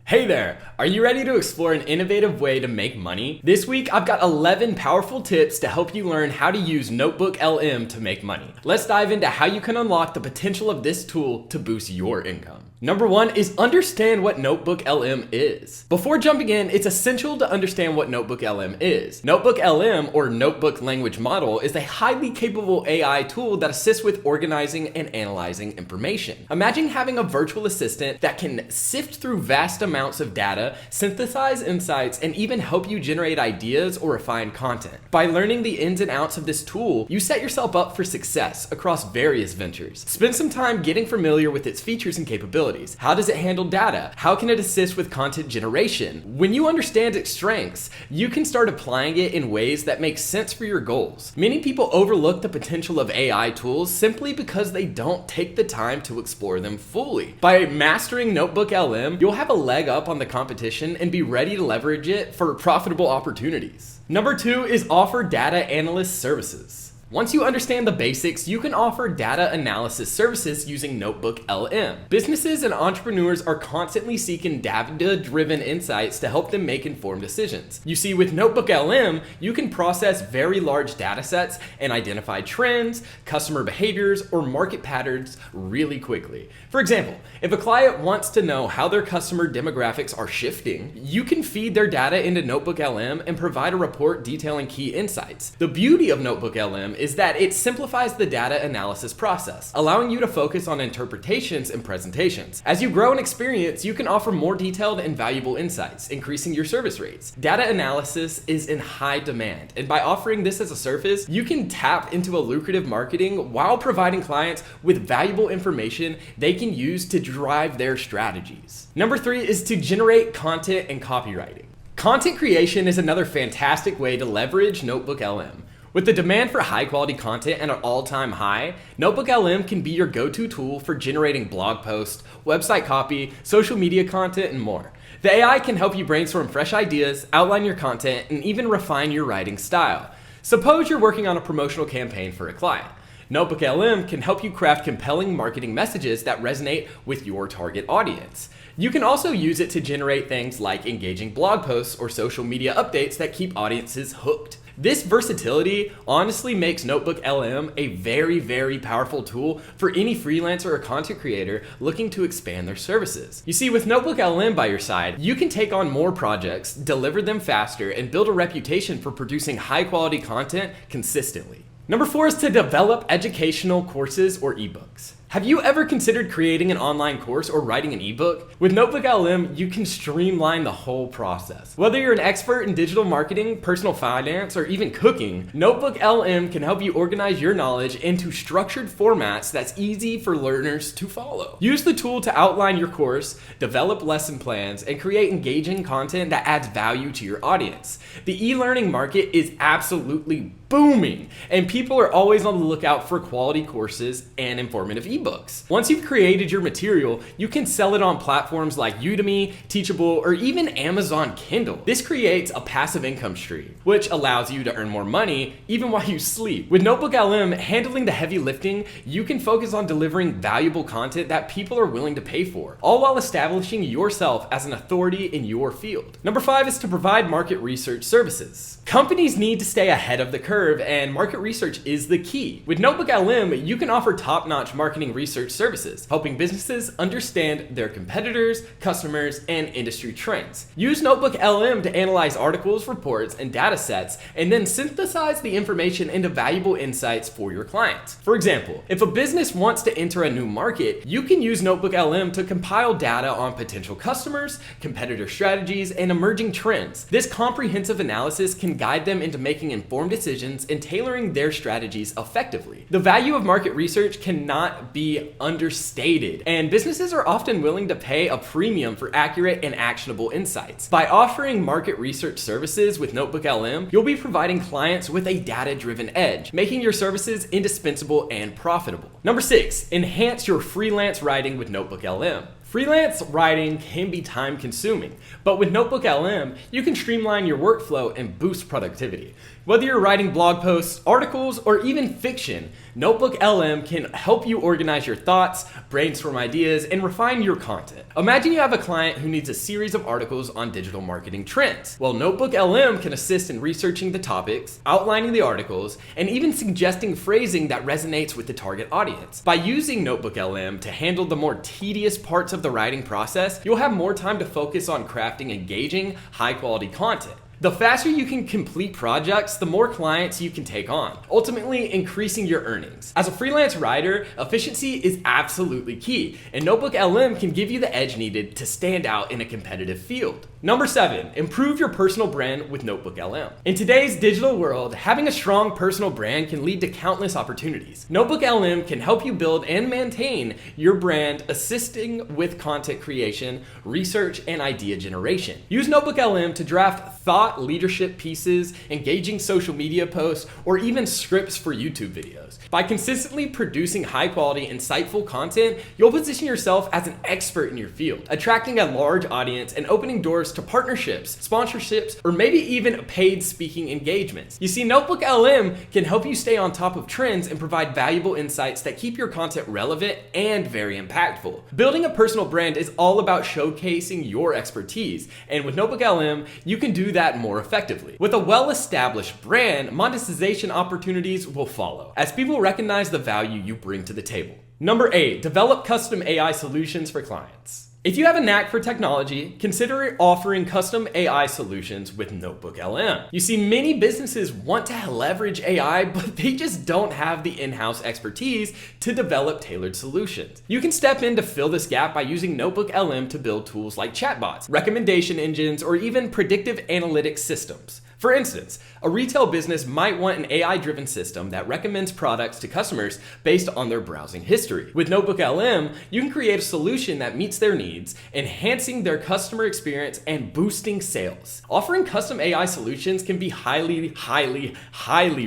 Hey there! Are you ready to explore an innovative way to make money? This week, I've got 11 powerful tips to help you learn how to use Notebooklm to make money. Let's dive into how you can unlock the potential of this tool to boost your income. Number one is understand what Notebooklm is. Before jumping in, it's essential to understand what Notebooklm is. Notebooklm, or Notebook Language Model, is a highly capable AI tool that assists with organizing and analyzing information. Imagine having a virtual assistant that can sift through vast amounts of data, synthesize insights, and even help you generate ideas or refine content. By learning the ins and outs of this tool, you set yourself up for success across various ventures. Spend some time getting familiar with its features and capabilities. How does it handle data? How can it assist with content generation? When you understand its strengths, you can start applying it in ways that make sense for your goals. Many people overlook the potential of AI tools simply because they don't take the time to explore them fully. By mastering Notebooklm, you'll have a leg up on the competition and be ready to leverage it for profitable opportunities. Number two is offer data analyst services. Once you understand the basics, you can offer data analysis services using Notebooklm. Businesses and entrepreneurs are constantly seeking data-driven insights to help them make informed decisions. You see, with Notebooklm, you can process very large data sets and identify trends, customer behaviors, or market patterns really quickly. For example, if a client wants to know how their customer demographics are shifting, you can feed their data into Notebooklm and provide a report detailing key insights. The beauty of Notebooklm is that it simplifies the data analysis process, allowing you to focus on interpretations and presentations. As you grow in experience, you can offer more detailed and valuable insights, increasing your service rates. Data analysis is in high demand, and by offering this as a service, you can tap into a lucrative marketing while providing clients with valuable information they can use to drive their strategies. Number three is to generate content and copywriting. Content creation is another fantastic way to leverage Notebooklm. With the demand for high-quality content at an all-time high, Notebooklm can be your go-to tool for generating blog posts, website copy, social media content, and more. The AI can help you brainstorm fresh ideas, outline your content, and even refine your writing style. Suppose you're working on a promotional campaign for a client. Notebooklm can help you craft compelling marketing messages that resonate with your target audience. You can also use it to generate things like engaging blog posts or social media updates that keep audiences hooked. This versatility honestly makes Notebooklm a very powerful tool for any freelancer or content creator looking to expand their services. You see, with Notebooklm by your side, you can take on more projects, deliver them faster, and build a reputation for producing high-quality content consistently. Number four is to develop educational courses or ebooks. Have you ever considered creating an online course or writing an ebook? With Notebooklm, you can streamline the whole process. Whether you're an expert in digital marketing, personal finance, or even cooking, Notebooklm can help you organize your knowledge into structured formats that's easy for learners to follow. Use the tool to outline your course, develop lesson plans, and create engaging content that adds value to your audience. The e-learning market is absolutely booming, and people are always on the lookout for quality courses and informative ebooks. Once you've created your material, you can sell it on platforms like Udemy, Teachable, or even Amazon Kindle. This creates a passive income stream, which allows you to earn more money even while you sleep. With Notebooklm handling the heavy lifting, you can focus on delivering valuable content that people are willing to pay for, all while establishing yourself as an authority in your field. Number five is to provide market research services. Companies need to stay ahead of the curve, and market research is the key. With Notebooklm, you can offer top-notch marketing research services, helping businesses understand their competitors, customers, and industry trends. Use Notebooklm to analyze articles, reports, and data sets, and then synthesize the information into valuable insights for your clients. For example, if a business wants to enter a new market, you can use Notebooklm to compile data on potential customers, competitor strategies, and emerging trends. This comprehensive analysis can guide them into making informed decisions and tailoring their strategies effectively. The value of market research cannot be understated, and businesses are often willing to pay a premium for accurate and actionable insights. By offering market research services with Notebooklm, you'll be providing clients with a data-driven edge, making your services indispensable and profitable. Number six, enhance your freelance writing with Notebooklm. Freelance writing can be time consuming, but with Notebooklm, you can streamline your workflow and boost productivity. Whether you're writing blog posts, articles, or even fiction, Notebooklm can help you organize your thoughts, brainstorm ideas, and refine your content. Imagine you have a client who needs a series of articles on digital marketing trends. Well, Notebooklm can assist in researching the topics, outlining the articles, and even suggesting phrasing that resonates with the target audience. By using Notebooklm to handle the more tedious parts of the writing process, you'll have more time to focus on crafting engaging, high-quality content. The faster you can complete projects, the more clients you can take on, ultimately increasing your earnings. As a freelance writer, efficiency is absolutely key, and Notebooklm can give you the edge needed to stand out in a competitive field. Number 7, improve your personal brand with Notebooklm. In today's digital world, having a strong personal brand can lead to countless opportunities. Notebooklm can help you build and maintain your brand, assisting with content creation, research, and idea generation. Use Notebooklm to draft thought leadership pieces, engaging social media posts, or even scripts for YouTube videos. By consistently producing high-quality, insightful content, you'll position yourself as an expert in your field, attracting a large audience and opening doors to partnerships, sponsorships, or maybe even paid speaking engagements. You see, Notebooklm can help you stay on top of trends and provide valuable insights that keep your content relevant and very impactful. Building a personal brand is all about showcasing your expertise, and with Notebooklm, you can do that more effectively. With a well-established brand, monetization opportunities will follow, as people recognize the value you bring to the table. Number 8, develop custom AI solutions for clients. If you have a knack for technology, consider offering custom AI solutions with Notebooklm. You see, many businesses want to leverage AI, but they just don't have the in-house expertise to develop tailored solutions. You can step in to fill this gap by using Notebooklm to build tools like chatbots, recommendation engines, or even predictive analytics systems. For instance, a retail business might want an AI-driven system that recommends products to customers based on their browsing history. With Notebooklm, you can create a solution that meets their needs, enhancing their customer experience and boosting sales. Offering custom AI solutions can be highly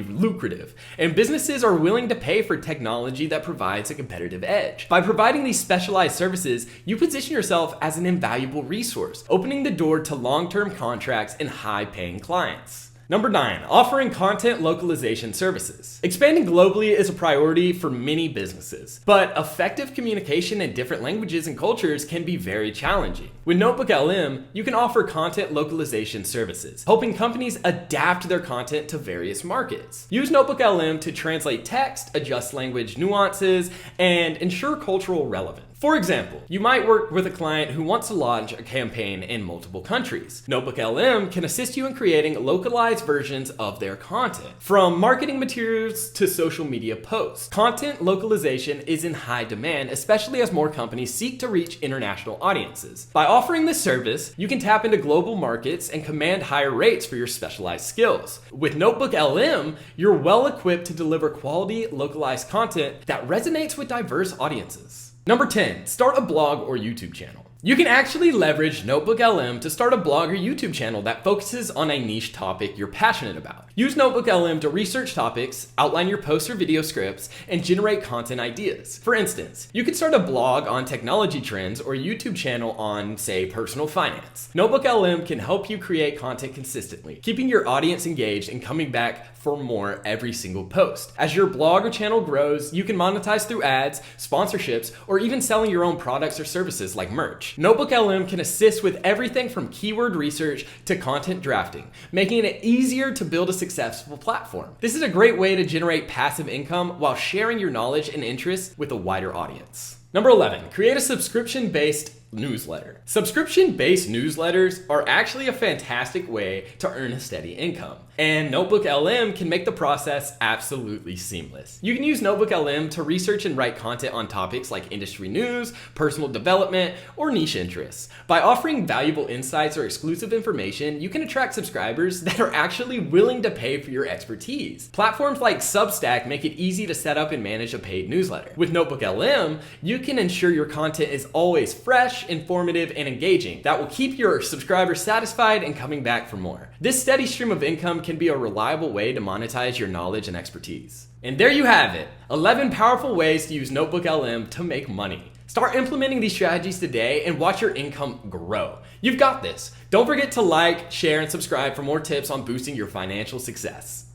lucrative, and businesses are willing to pay for technology that provides a competitive edge. By providing these specialized services, you position yourself as an invaluable resource, opening the door to long-term contracts and high-paying clients. Number 9, offering content localization services. Expanding globally is a priority for many businesses, but effective communication in different languages and cultures can be very challenging. With Notebooklm, you can offer content localization services, helping companies adapt their content to various markets. Use Notebooklm to translate text, adjust language nuances, and ensure cultural relevance. For example, you might work with a client who wants to launch a campaign in multiple countries. Notebooklm can assist you in creating localized versions of their content, from marketing materials to social media posts. Content localization is in high demand, especially as more companies seek to reach international audiences. By offering this service, you can tap into global markets and command higher rates for your specialized skills. With Notebooklm, you're well equipped to deliver quality, localized content that resonates with diverse audiences. Number 10, start a blog or YouTube channel. You can actually leverage Notebooklm to start a blog or YouTube channel that focuses on a niche topic you're passionate about. Use Notebooklm to research topics, outline your posts or video scripts, and generate content ideas. For instance, you could start a blog on technology trends or a YouTube channel on, say, personal finance. Notebooklm can help you create content consistently, keeping your audience engaged and coming back for more every single post. As your blog or channel grows, you can monetize through ads, sponsorships, or even selling your own products or services like merch. Notebooklm can assist with everything from keyword research to content drafting, making it easier to build a successful platform. This is a great way to generate passive income while sharing your knowledge and interests with a wider audience. Number 11, create a subscription-based newsletter. Subscription-based newsletters are actually a fantastic way to earn a steady income, and Notebooklm can make the process absolutely seamless. You can use Notebooklm to research and write content on topics like industry news, personal development, or niche interests. By offering valuable insights or exclusive information, you can attract subscribers that are actually willing to pay for your expertise. Platforms like Substack make it easy to set up and manage a paid newsletter. With Notebooklm, you can ensure your content is always fresh, informative, and engaging that will keep your subscribers satisfied and coming back for more. This steady stream of income can be a reliable way to monetize your knowledge and expertise. And there you have it, 11 powerful ways to use Notebooklm to make money. Start implementing these strategies today and watch your income grow. You've got this. Don't forget to like, share, and subscribe for more tips on boosting your financial success.